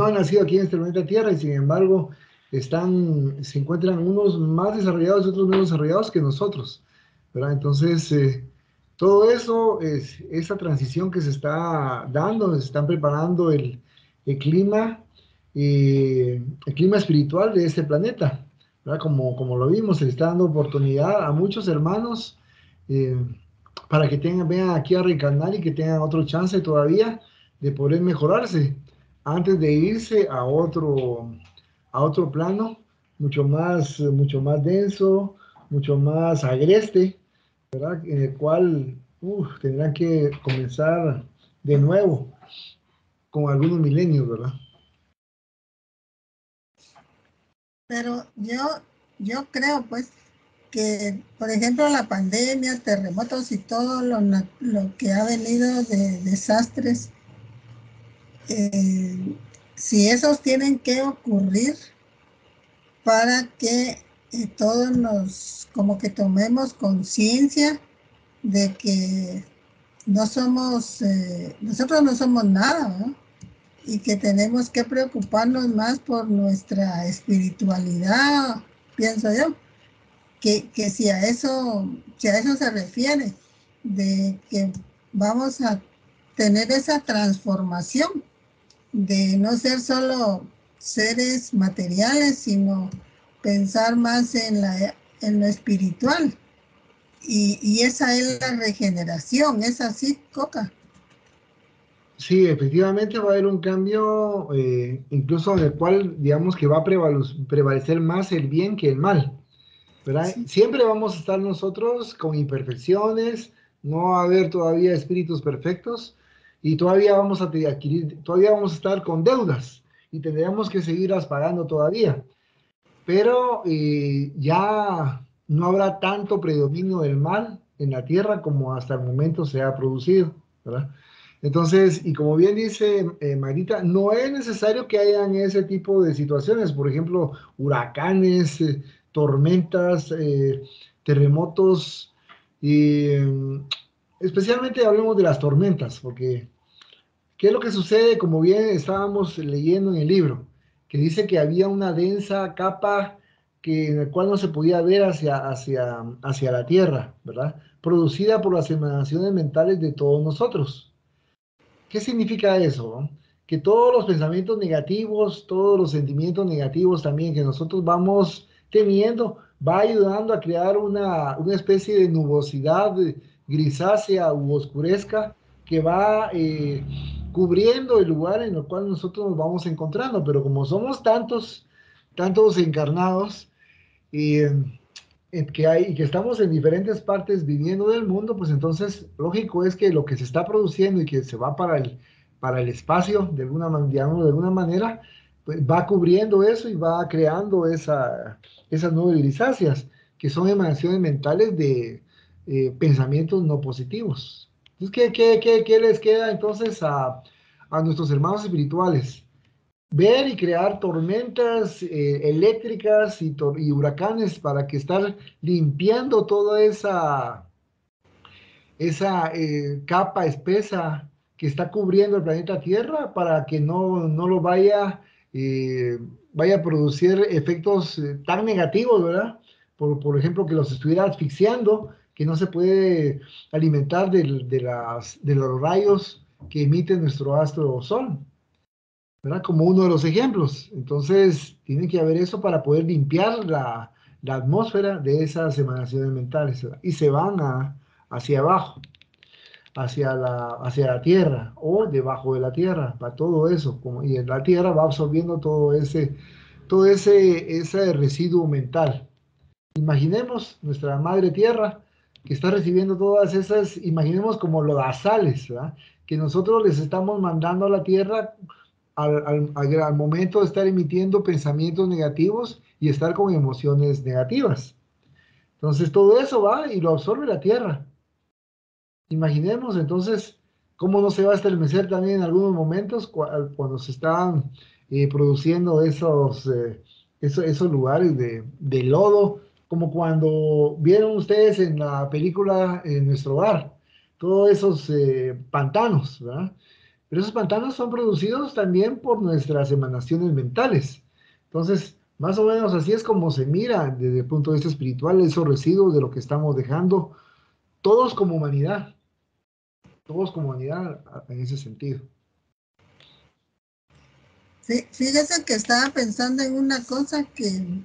han nacido aquí en este planeta Tierra y sin embargo se encuentran unos más desarrollados y otros menos desarrollados que nosotros, ¿verdad? Entonces, todo eso, esa transición que se está dando, se están preparando el clima, el clima espiritual de este planeta, ¿verdad? Como lo vimos, se le está dando oportunidad a muchos hermanos eh, para que vengan aquí a reencarnar y que tengan otro chance todavía de poder mejorarse antes de irse a otro plano mucho más denso, mucho más agreste, ¿verdad? En el cual tendrán que comenzar de nuevo con algunos milenios, ¿verdad? pero yo creo pues que, por ejemplo, la pandemia, terremotos y todo lo que ha venido de desastres, eh, si esos tienen que ocurrir para que todos como que tomemos conciencia de que nosotros no somos nada, ¿no? Y que tenemos que preocuparnos más por nuestra espiritualidad, pienso yo, que si a eso se refiere, de que vamos a tener esa transformación de no ser solo seres materiales, sino pensar más en lo espiritual y esa es la regeneración, ¿es así, Coca? Sí, efectivamente va a haber un cambio, incluso en el cual, digamos que va a prevalecer más el bien que el mal, ¿verdad? Sí. Siempre vamos a estar nosotros con imperfecciones, no va a haber todavía espíritus perfectos y todavía vamos a adquirir, todavía vamos a estar con deudas y tendremos que seguirlas pagando todavía, pero ya no habrá tanto predominio del mal en la tierra como hasta el momento se ha producido, ¿verdad? Entonces, y como bien dice Marita, no es necesario que hayan ese tipo de situaciones, por ejemplo, huracanes, tormentas, terremotos, y especialmente hablemos de las tormentas, porque ¿qué es lo que sucede? Como bien estábamos leyendo en el libro, que dice que había una densa capa en la cual no se podía ver hacia la tierra, ¿verdad? Producida por las emanaciones mentales de todos nosotros. ¿Qué significa eso? ¿No? Que todos los pensamientos negativos, todos los sentimientos negativos también que nosotros vamos teniendo, va ayudando a crear una especie de nubosidad grisácea u oscurezca que va cubriendo el lugar en el cual nosotros nos vamos encontrando. Pero como somos tantos, tantos encarnados, y y que estamos en diferentes partes viviendo del mundo, pues entonces lógico es que lo que se está produciendo y que se va para el espacio de digamos, de alguna manera, pues va cubriendo eso y va creando esas nubes grisáceas, que son emanaciones mentales de pensamientos no positivos. Entonces, ¿qué les queda entonces a nuestros hermanos espirituales? Ver y crear tormentas eléctricas y huracanes para que estar limpiando toda esa capa espesa que está cubriendo el planeta Tierra para que no lo vaya a producir efectos tan negativos, ¿verdad? Por ejemplo, que los estuviera asfixiando, que no se puede alimentar de los rayos que emite nuestro astro Sol, ¿verdad? Como uno de los ejemplos. Entonces, tiene que haber eso para poder limpiar la atmósfera de esas emanaciones mentales, ¿verdad? Y se van hacia abajo, hacia la tierra o debajo de la tierra, para todo eso. Y la tierra va absorbiendo ese residuo mental. Imaginemos nuestra madre tierra que está recibiendo todas esas, imaginemos como lodazales, ¿verdad? Que nosotros les estamos mandando a la tierra al momento de estar emitiendo pensamientos negativos y estar con emociones negativas. Entonces todo eso va y lo absorbe la tierra. Imaginemos entonces cómo no se va a estremecer también en algunos momentos cuando se están produciendo esos lugares de lodo, como cuando vieron ustedes en la película En Nuestro Hogar, todos esos pantanos, ¿verdad? Pero esos pantanos son producidos también por nuestras emanaciones mentales. Entonces, más o menos así es como se mira desde el punto de vista espiritual esos residuos de lo que estamos dejando todos como humanidad, en ese sentido. Fíjese que estaba pensando en una cosa que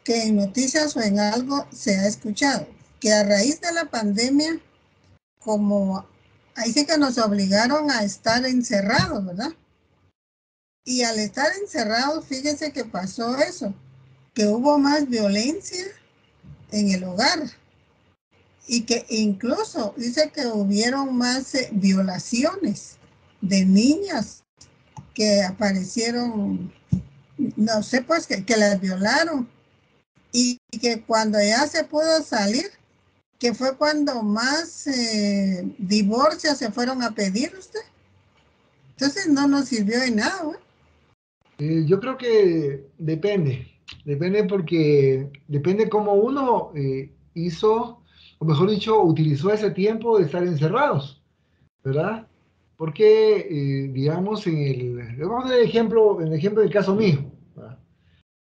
en noticias o en algo se ha escuchado, que a raíz de la pandemia, como ahí sí que nos obligaron a estar encerrados, ¿verdad? Y al estar encerrados, fíjese que pasó eso, que hubo más violencia en el hogar y que incluso dice que hubieron más violaciones de niñas que aparecieron, no sé, pues que las violaron y que cuando ya se pudo salir, que fue cuando más divorcios se fueron a pedir usted. Entonces no nos sirvió de nada, ¿no? Yo creo que depende porque depende cómo uno hizo, o mejor dicho, utilizó ese tiempo de estar encerrados, ¿verdad? Porque, digamos, vamos a dar el ejemplo del caso mío, ¿verdad?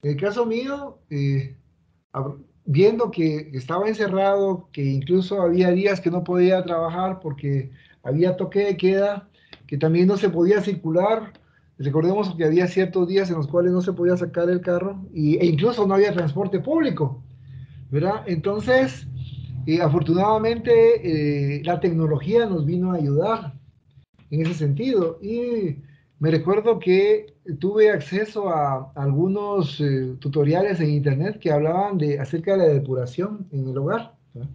En el caso mío, viendo que estaba encerrado, que incluso había días que no podía trabajar porque había toque de queda, que también no se podía circular. Recordemos que había ciertos días en los cuales no se podía sacar el carro e incluso no había transporte público. ¿verdad? Entonces, afortunadamente, la tecnología nos vino a ayudar en ese sentido. Y me recuerdo que tuve acceso a algunos tutoriales en internet que hablaban acerca de la depuración en el hogar, ¿verdad?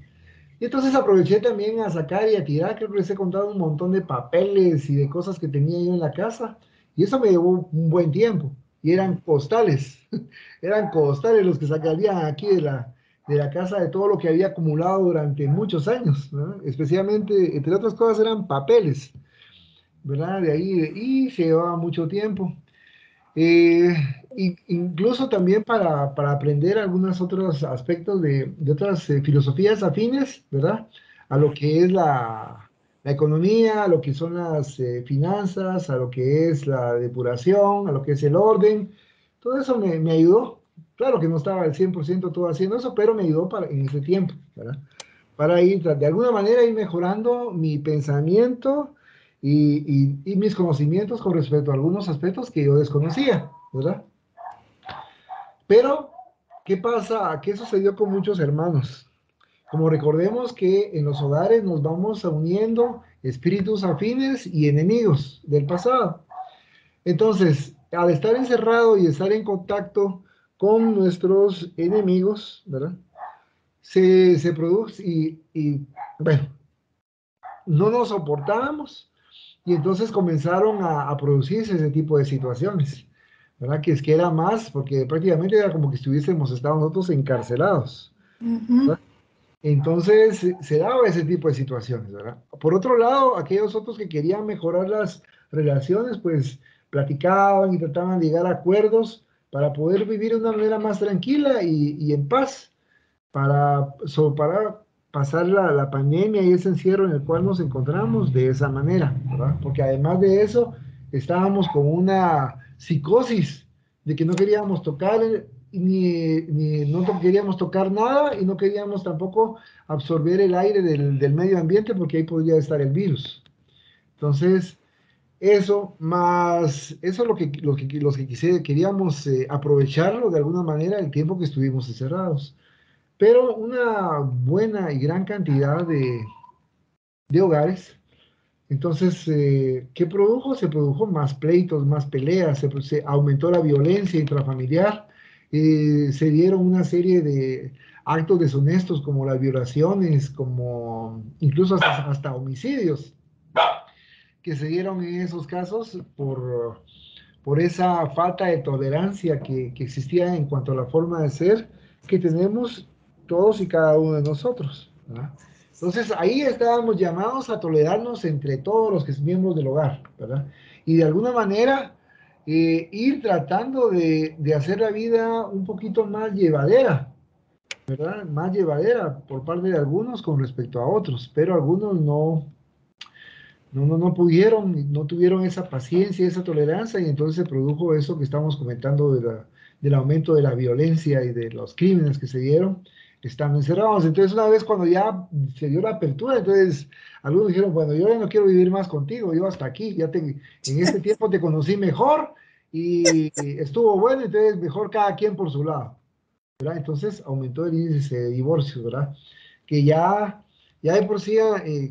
Y entonces aproveché también a sacar y a tirar, creo que les he contado un montón de papeles y de cosas que tenía yo en la casa. Y eso me llevó un buen tiempo. Y eran costales, eran costales los que sacarían aquí de la casa de todo lo que había acumulado durante muchos años, ¿no? Especialmente, entre otras cosas, eran papeles, ¿verdad? De ahí, y se llevaba mucho tiempo. Eh, Incluso también para aprender algunos otros aspectos de otras filosofías afines, ¿verdad? A lo que es la economía, a lo que son las finanzas, a lo que es la depuración, a lo que es el orden. Todo eso me ayudó. Claro que no estaba al 100% todo haciendo eso, pero me ayudó en ese tiempo, ¿verdad? Para ir, de alguna manera, ir mejorando mi pensamiento y mis conocimientos con respecto a algunos aspectos que yo desconocía, ¿verdad? Pero, ¿qué pasa? ¿Qué sucedió con muchos hermanos? Como recordemos que en los hogares nos vamos uniendo espíritus afines y enemigos del pasado. Entonces, al estar encerrado y estar en contacto con nuestros enemigos, ¿verdad? Se produce bueno, no nos soportábamos y entonces comenzaron a producirse ese tipo de situaciones, ¿verdad? Que es que era más, porque prácticamente era como que estuviésemos estado nosotros encarcelados, Ujú. ¿verdad? Entonces se daba ese tipo de situaciones, ¿verdad? Por otro lado, aquellos otros que querían mejorar las relaciones, pues platicaban y trataban de llegar a acuerdos para poder vivir de una manera más tranquila y en paz para pasar la pandemia y ese encierro en el cual nos encontramos de esa manera, ¿verdad? Porque además de eso, estábamos con una psicosis de que no queríamos tocar ni no queríamos tocar nada y no queríamos tampoco absorber el aire del medio ambiente porque ahí podría estar el virus. Entonces, eso más, eso es los que queríamos aprovecharlo de alguna manera el tiempo que estuvimos encerrados. Pero una buena y gran cantidad de hogares. Entonces, ¿qué produjo? Se produjo más pleitos, más peleas, se aumentó la violencia intrafamiliar, se dieron una serie de actos deshonestos como las violaciones, como incluso hasta homicidios que se dieron en esos casos por esa falta de tolerancia que existía en cuanto a la forma de ser que tenemos todos y cada uno de nosotros, ¿verdad? Entonces ahí estábamos llamados a tolerarnos entre todos los que son miembros del hogar, ¿verdad? Y de alguna manera ir tratando de hacer la vida un poquito más llevadera, ¿verdad? Más llevadera por parte de algunos con respecto a otros, pero algunos no pudieron, no tuvieron esa paciencia, esa tolerancia, y entonces se produjo eso que estamos comentando del aumento de la violencia y de los crímenes que se dieron estando encerrados. Entonces, una vez cuando ya se dio la apertura, entonces algunos dijeron, bueno, yo ya no quiero vivir más contigo, yo hasta aquí, en este tiempo te conocí mejor y estuvo bueno, entonces mejor cada quien por su lado, ¿verdad? Entonces aumentó el índice de divorcio, ¿verdad? Que ya de por sí,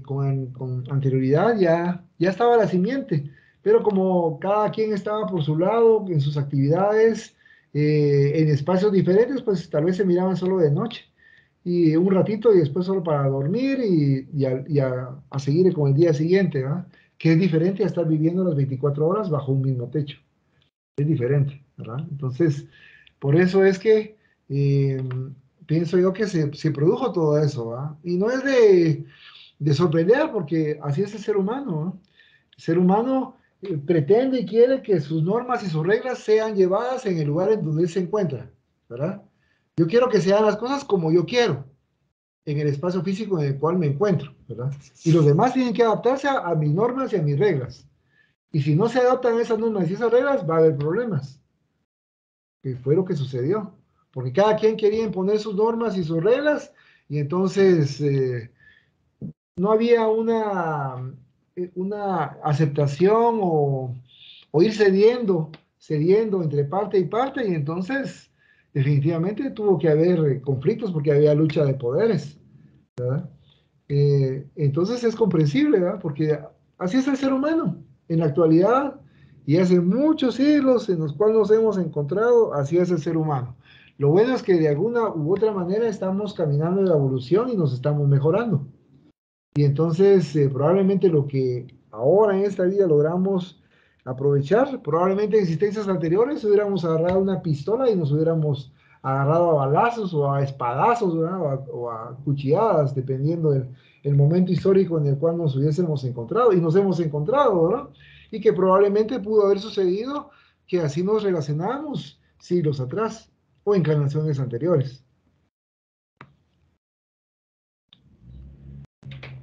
con anterioridad, ya estaba la simiente, pero como cada quien estaba por su lado, en sus actividades, en espacios diferentes, pues tal vez se miraban solo de noche, y un ratito y después solo para dormir a seguir con el día siguiente, ¿verdad? Que es diferente a estar viviendo las 24 horas bajo un mismo techo, es diferente, ¿verdad? Entonces, por eso es que eh, pienso yo que se produjo todo eso, ¿va? Y no es de sorprender, porque así es el ser humano, ¿no? El ser humano pretende y quiere que sus normas y sus reglas sean llevadas en el lugar en donde él se encuentra, ¿verdad? Yo quiero que sean las cosas como yo quiero, en el espacio físico en el cual me encuentro, ¿verdad? Y los demás tienen que adaptarse a mis normas y a mis reglas. Y si no se adaptan esas normas y esas reglas, va a haber problemas, que fue lo que sucedió, porque cada quien quería imponer sus normas y sus reglas, y entonces no había una aceptación o ir cediendo entre parte y parte, y entonces definitivamente tuvo que haber conflictos porque había lucha de poderes, ¿verdad? Entonces es comprensible, ¿verdad? Porque así es el ser humano en la actualidad y hace muchos siglos en los cuales nos hemos encontrado, así es el ser humano. Lo bueno es que de alguna u otra manera estamos caminando en la evolución y nos estamos mejorando. Y entonces probablemente lo que ahora en esta vida logramos aprovechar, probablemente en existencias anteriores hubiéramos agarrado una pistola y nos hubiéramos agarrado a balazos o a espadazos, ¿verdad? O a cuchilladas, dependiendo del el momento histórico en el cual nos hubiésemos encontrado y nos hemos encontrado, ¿verdad? Y que probablemente pudo haber sucedido que así nos relacionamos siglos atrás o encarnaciones anteriores.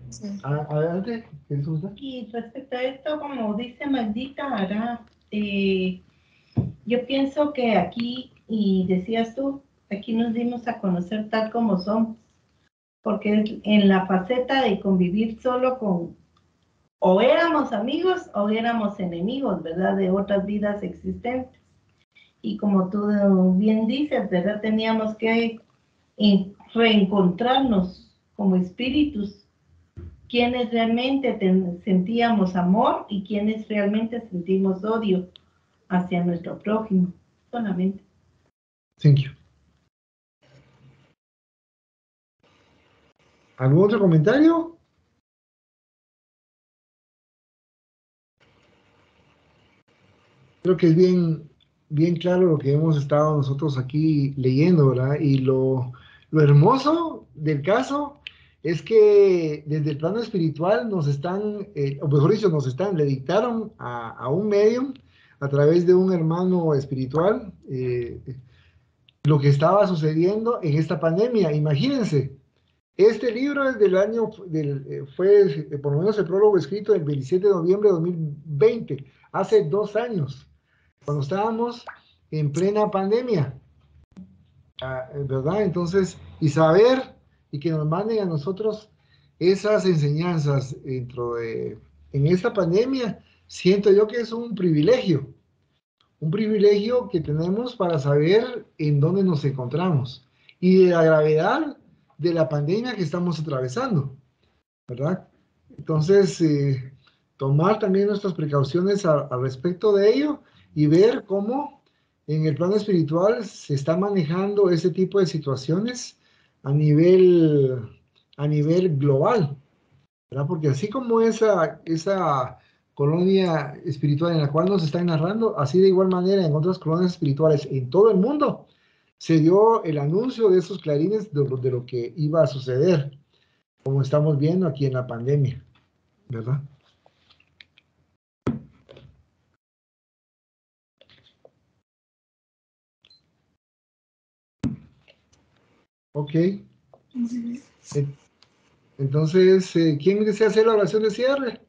Sí. Adelante, Jesús. Y respecto a esto, como dice Maldita Ara, yo pienso que aquí, y decías tú, aquí nos dimos a conocer tal como somos, porque en la faceta de convivir solo con, o éramos amigos o éramos enemigos, ¿verdad? De otras vidas existentes. Y como tú bien dices, ¿verdad? Teníamos que reencontrarnos como espíritus, quienes realmente sentíamos amor y quienes realmente sentimos odio hacia nuestro prójimo, solamente. Thank you. ¿Algún otro comentario? Creo que es bien claro lo que hemos estado nosotros aquí leyendo, ¿verdad? Y lo hermoso del caso es que desde el plano espiritual nos están, o mejor dicho, le dictaron a un medium a través de un hermano espiritual lo que estaba sucediendo en esta pandemia. Imagínense, este libro es del año, fue por lo menos el prólogo escrito el 27 de noviembre de 2020, hace 2 años, cuando estábamos en plena pandemia, ¿verdad? Entonces, y saber y que nos manden a nosotros esas enseñanzas en esta pandemia, siento yo que es un privilegio que tenemos para saber en dónde nos encontramos y de la gravedad de la pandemia que estamos atravesando, ¿verdad? Entonces, tomar también nuestras precauciones al respecto de ello y ver cómo en el plano espiritual se está manejando ese tipo de situaciones a nivel global, ¿verdad? Porque así como esa colonia espiritual en la cual nos están narrando, así de igual manera en otras colonias espirituales en todo el mundo, se dio el anuncio de esos clarines de lo que iba a suceder, como estamos viendo aquí en la pandemia, ¿verdad? Ok. Entonces, ¿quién desea hacer la oración de cierre?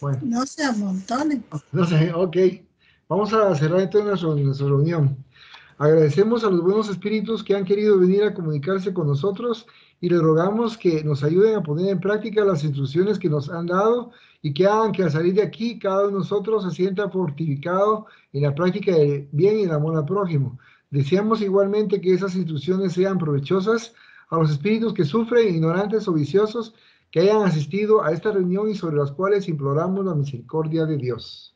Bueno. No se amontonen. No sé, ok. Vamos a cerrar entonces nuestra reunión. Agradecemos a los buenos espíritus que han querido venir a comunicarse con nosotros y les rogamos que nos ayuden a poner en práctica las instrucciones que nos han dado y que hagan que al salir de aquí cada uno de nosotros se sienta fortificado en la práctica del bien y el amor al prójimo. Deseamos igualmente que esas instrucciones sean provechosas a los espíritus que sufren, ignorantes o viciosos, que hayan asistido a esta reunión y sobre las cuales imploramos la misericordia de Dios.